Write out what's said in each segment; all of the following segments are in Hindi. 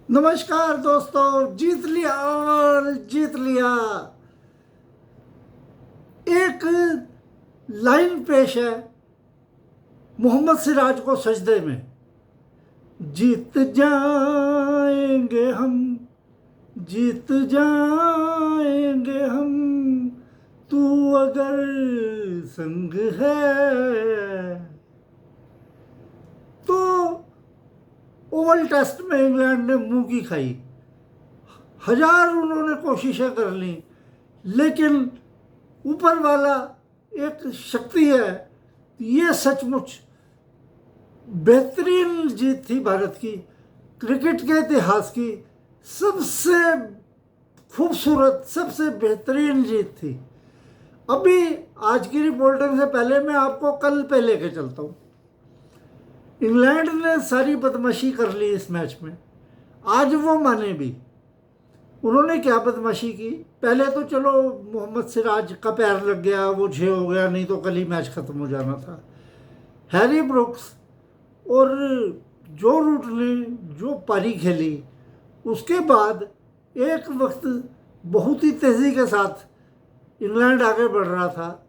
नमस्कार दोस्तों, जीत लिया और जीत लिया। एक लाइन पेश है मोहम्मद सिराज को सजदे में। जीत जाएंगे हम, जीत जाएंगे हम, तू अगर संग है। तो ओवल टेस्ट में इंग्लैंड ने मुंह की खाई। हजार उन्होंने कोशिशें कर ली, लेकिन ऊपर वाला एक शक्ति है। ये सचमुच बेहतरीन जीत थी भारत की, क्रिकेट के इतिहास की सबसे खूबसूरत, सबसे बेहतरीन जीत थी। अभी आज की रिपोर्टिंग से पहले मैं आपको कल पे लेके चलता हूँ। इंग्लैंड ने सारी बदमाशी कर ली इस मैच में, आज वो माने भी। उन्होंने क्या बदमाशी की? पहले तो चलो मोहम्मद सिराज का पैर लग गया, वो 6 हो गया, नहीं तो कल ही मैच खत्म हो जाना था। हैरी ब्रुक्स और जो रूट ने जो पारी खेली, उसके बाद एक वक्त बहुत ही तेज़ी के साथ इंग्लैंड आगे बढ़ रहा था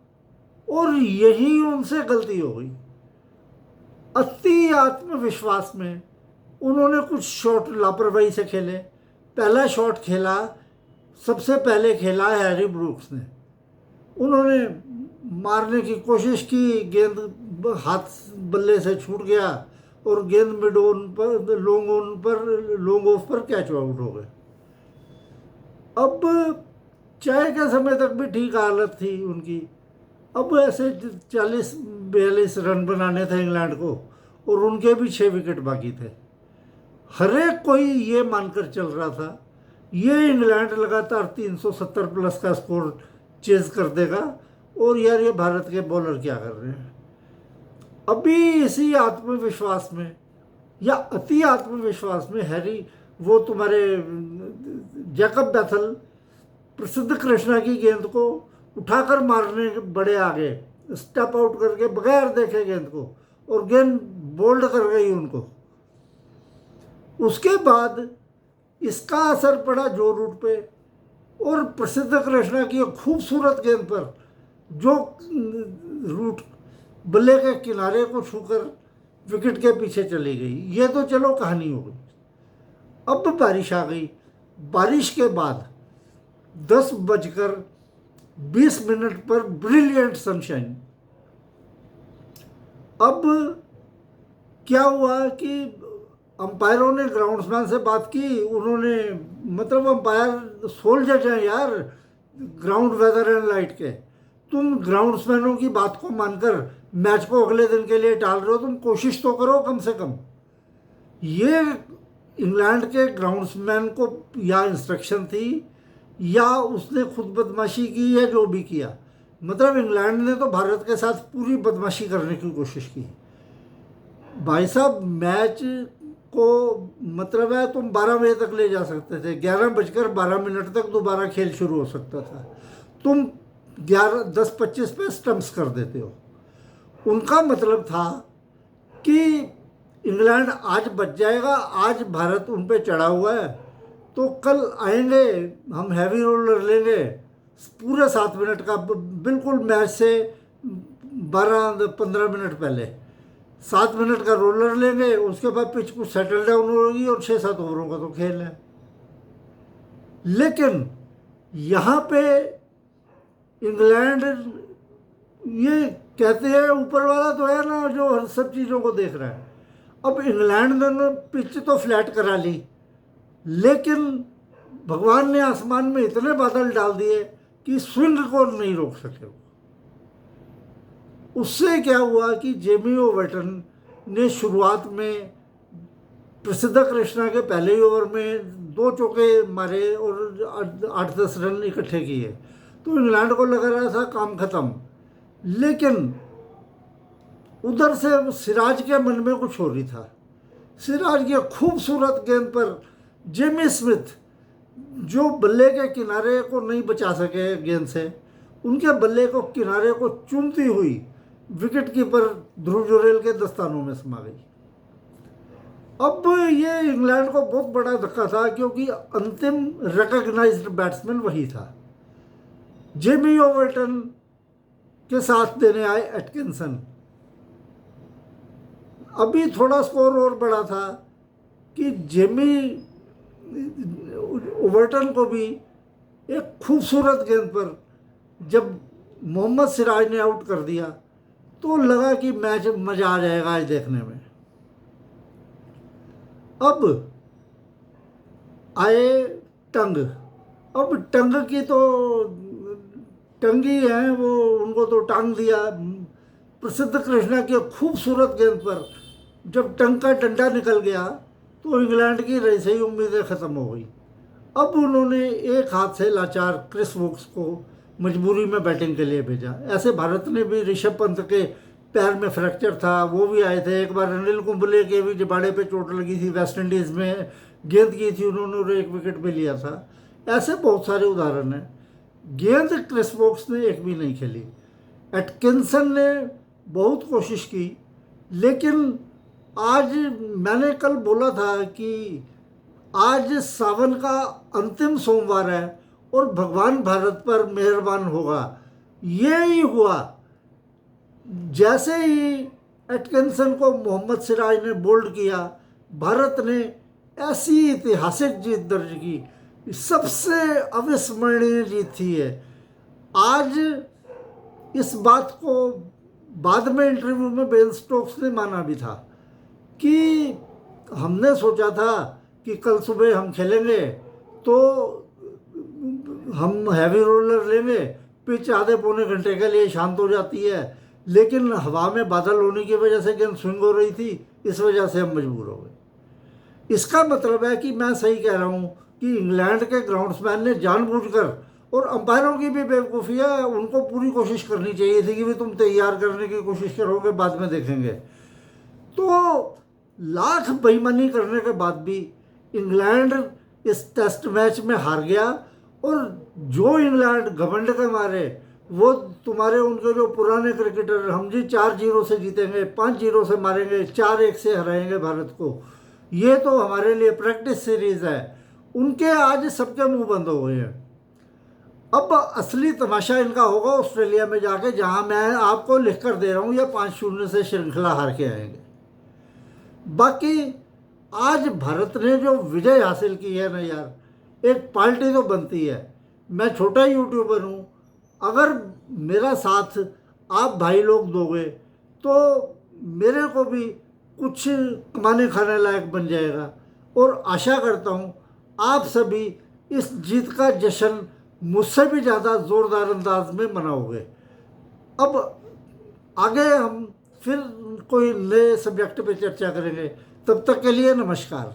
और यही उनसे गलती हो गई। अति आत्मविश्वास में उन्होंने कुछ शॉट लापरवाही से खेले। पहला शॉट खेला, सबसे पहले खेला हैरी ब्रुक्स ने। उन्होंने मारने की कोशिश की, गेंद हाथ बल्ले से छूट गया और गेंद मिड ऑन पर, लॉन्ग ऑफ पर कैच आउट हो गए। अब चाय के समय तक भी ठीक हालत थी उनकी। अब ऐसे 40-42 रन बनाने थे इंग्लैंड को और उनके भी 6 विकेट बाकी थे। हर एक कोई ये मानकर चल रहा था ये इंग्लैंड लगातार 370 प्लस का स्कोर चेज कर देगा और यार ये भारत के बॉलर क्या कर रहे हैं। अभी इसी आत्मविश्वास में या अति आत्मविश्वास में हैरी, वो तुम्हारे जैकब बैथल प्रसिद्ध कृष्णा की गेंद को उठाकर मारने बड़े आगे, स्टेप आउट करके बगैर देखे गेंद को, और गेंद बोल्ड कर गई उनको। उसके बाद इसका असर पड़ा जो रूट पे और प्रसिद्ध कृष्णा की एक खूबसूरत गेंद पर, जो रूट बल्ले के किनारे को छूकर विकेट के पीछे चली गई। ये तो चलो कहानी हो गई। अब बारिश आ गई। बारिश के बाद 10:20 पर ब्रिलियंट सनशाइन। अब क्या हुआ कि अंपायरों ने ग्राउंड्समैन से बात की। उन्होंने, मतलब अंपायर सोल्जर्स हैं यार, ग्राउंड वेदर एंड लाइट के। तुम ग्राउंड्समैनों की बात को मानकर मैच को अगले दिन के लिए टाल रहे हो, तुम कोशिश तो करो कम से कम। ये इंग्लैंड के ग्राउंड्समैन को या इंस्ट्रक्शन थी या उसने खुद बदमाशी की या जो भी किया, मतलब इंग्लैंड ने तो भारत के साथ पूरी बदमाशी करने की कोशिश की। भाई साहब, मैच को मतलब है तुम 12 बजे तक ले जा सकते थे, 11:12 तक दोबारा खेल शुरू हो सकता था। तुम 10:25 पे स्टंप्स कर देते हो। उनका मतलब था कि इंग्लैंड आज बच जाएगा, आज भारत उन पे चढ़ा हुआ है, तो कल आएंगे हम हैवी रोलर लेंगे पूरे 7 मिनट का, बिल्कुल मैच से 12-15 मिनट पहले 7 मिनट का रोलर लेंगे। उसके बाद पिच कुछ सेटल डाउन होगी और 6-7 ओवरों का तो खेल है। लेकिन यहाँ पे इंग्लैंड, ये कहते हैं ऊपर वाला तो है ना जो हर सब चीज़ों को देख रहा है। अब इंग्लैंड ने पिच तो फ्लैट करा ली, लेकिन भगवान ने आसमान में इतने बादल डाल दिए कि स्विंग को नहीं रोक सके। उससे क्या हुआ कि जेमी ओवर्टन ने शुरुआत में प्रसिद्ध कृष्णा के पहले ही ओवर में 2 चौके मारे और 8-10 रन इकट्ठे किए, तो इंग्लैंड को लग रहा था काम खत्म। लेकिन उधर से सिराज के मन में कुछ हो रही था। सिराज की खूबसूरत गेंद पर जेमी स्मिथ, जो बल्ले के किनारे को नहीं बचा सके गेंद से, उनके बल्ले को किनारे को चूमती हुई विकेट कीपर ध्रुव जुरेल के दस्तानों में समा गई। अब ये इंग्लैंड को बहुत बड़ा धक्का था, क्योंकि अंतिम रिकॉग्नाइज्ड बैट्समैन वही था। जेमी ओवर्टन के साथ देने आए एटकिंसन। अभी थोड़ा स्कोर और बड़ा था कि जेमी ओवर्टन को भी एक खूबसूरत गेंद पर जब मोहम्मद सिराज ने आउट कर दिया तो लगा कि मैच मज़ा आ जाएगा आज देखने में। अब आए टंग। अब टंग की तो टंगी हैं वो, उनको तो टांग दिया। प्रसिद्ध कृष्णा की खूबसूरत गेंद पर जब टंग का डंडा निकल गया तो इंग्लैंड की रही ही उम्मीदें ख़त्म हो गई। अब उन्होंने एक हाथ से लाचार क्रिस वोक्स को मजबूरी में बैटिंग के लिए भेजा। ऐसे भारत ने भी ऋषभ पंत के पैर में फ्रैक्चर था, वो भी आए थे। एक बार अनिल कुंबले के भी जबाड़े पे चोट लगी थी, वेस्ट इंडीज़ में गेंद की थी उन्होंने और एक विकेट पे लिया था। ऐसे बहुत सारे उदाहरण हैं। गेंद क्रिस वोक्स ने एक भी नहीं खेली। एटकिंसन ने बहुत कोशिश की, लेकिन आज मैंने कल बोला था कि आज सावन का अंतिम सोमवार है और भगवान भारत पर मेहरबान होगा। ये ही हुआ। जैसे ही एटकिंसन को मोहम्मद सिराज ने बोल्ड किया, भारत ने ऐसी ऐतिहासिक जीत दर्ज की, सबसे अविस्मरणीय जीत थी है। आज इस बात को बाद में इंटरव्यू में बेन स्टोक्स ने माना भी था कि हमने सोचा था कि कल सुबह हम खेलेंगे तो हम हैवी रोलर लेंगे, पिच आधे पौने घंटे के लिए शांत हो जाती है, लेकिन हवा में बादल होने की वजह से गेंद स्विंग हो रही थी, इस वजह से हम मजबूर हो गए। इसका मतलब है कि मैं सही कह रहा हूँ कि इंग्लैंड के ग्राउंड्समैन ने जानबूझकर, और अंपायरों की भी बेवकूफ़ी है, उनको पूरी कोशिश करनी चाहिए थी कि भाई तुम तैयार करने की कोशिश करोगे, बाद में देखेंगे। तो लाख बेईमानी करने के बाद भी इंग्लैंड इस टेस्ट मैच में हार गया। और जो इंग्लैंड घमंड के मारे, वो तुम्हारे उनके जो पुराने क्रिकेटर, हम जी 4-0 से जीतेंगे, 5-0 से मारेंगे, 4-1 से हराएंगे भारत को, ये तो हमारे लिए प्रैक्टिस सीरीज़ है, उनके आज सबके मुंह बंद हो गए हैं। अब असली तमाशा इनका होगा ऑस्ट्रेलिया में जाके, जहां मैं आपको लिख कर दे रहा हूँ, ये 5-0 से श्रृंखला हार के आएंगे। बाकी आज भारत ने जो विजय हासिल की है ना यार, एक पार्टी तो बनती है। मैं छोटा यूट्यूबर हूँ, अगर मेरा साथ आप भाई लोग दोगे तो मेरे को भी कुछ कमाने खाने लायक बन जाएगा। और आशा करता हूँ आप सभी इस जीत का जश्न मुझसे भी ज़्यादा ज़ोरदार अंदाज में मनाओगे। अब आगे हम फिर कोई नए सब्जेक्ट पे चर्चा करेंगे। तब तक के लिए नमस्कार।